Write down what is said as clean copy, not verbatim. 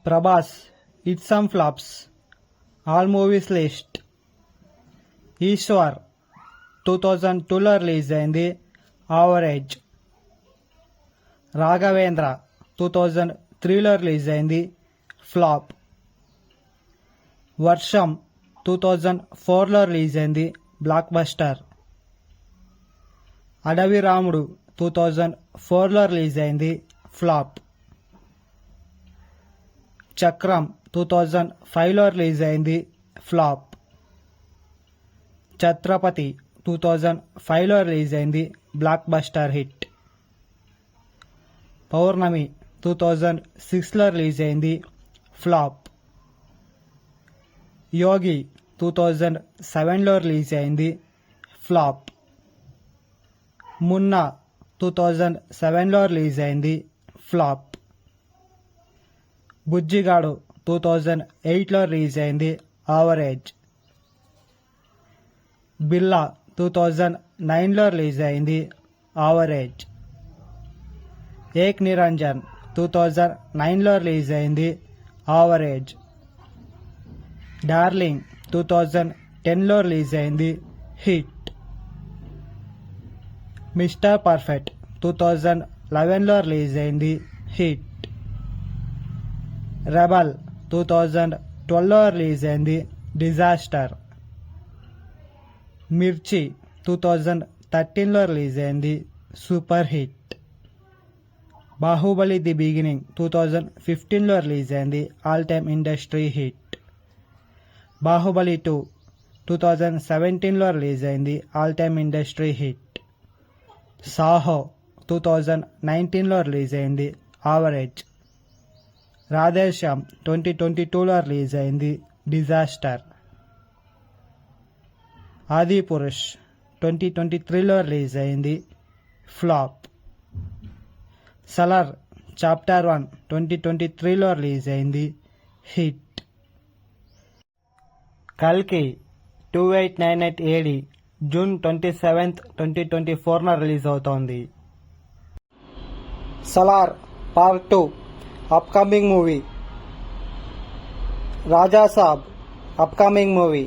Prabhas it's some flops. All movies list. Eeshwar 2002లో release అయింది, average. Raghavendra 2003లో రిలీజ్ అయింది, ఫ్లాప్. వర్షం 2004లో రిలీజ్ అయింది, బ్లాక్ బస్టర్. అడవి రాముడు 2004లో రిలీజ్ అయింది, ఫ్లాప్. చక్రం 2005లో రిలీజ్ అయింది, ఫ్లాప్. ఛత్రపతి 2005లో రిలీజ్ అయింది, బ్లాక్ బస్టర్ హిట్. పౌర్ణమి 2006లో రిలీజ్ అయింది, ఫ్లాప్. యోగి 2007లో రిలీజ్ అయింది, ఫ్లాప్. మున్నా 2007లో రిలీజ్ అయింది, ఫ్లాప్. బుజ్జిగాడు 2008లో రిలీజ్ అయింది, యావరేజ్. బిల్లా 2009లో రిలీజ్ అయింది, యావరేజ్. ఏక్ నిరంజన్ 2009లో రిలీజ్ అయింది, యావరేజ్. డార్లింగ్ 2010లో రిలీజ్ అయింది, హిట్. మిస్టర్ పర్ఫెక్ట్ 2011లో రిలీజ్ అయింది, హిట్. రెబల్ 2012లో రిలీజ్ అయింది, డిజాస్టర్. మిర్చి 2013లో రిలీజ్ అయింది, super hit. Baahubali the beginning 2015లో రిలీజ్ అయింది, all time industry hit. Baahubali 2 2017లో రిలీజ్ అయింది, all time industry hit. Saaho 2019లో రిలీజ్ అయింది, యావరేజ్. రాధేశ్యామ్ 2022లో రిలీజ్ అయింది, డిజాస్టర్. ఆది పురుష్ 2023లో రిలీజ్ అయింది, ఫ్లాప్. సలార్ చాప్టర్ 1 2023లో రిలీజ్ అయింది, హిట్. కల్కి 2898 AD జూన్ 27, 2024న రిలీజ్ అవుతోంది. Salaar part 2 upcoming movie. Raja Saab upcoming movie.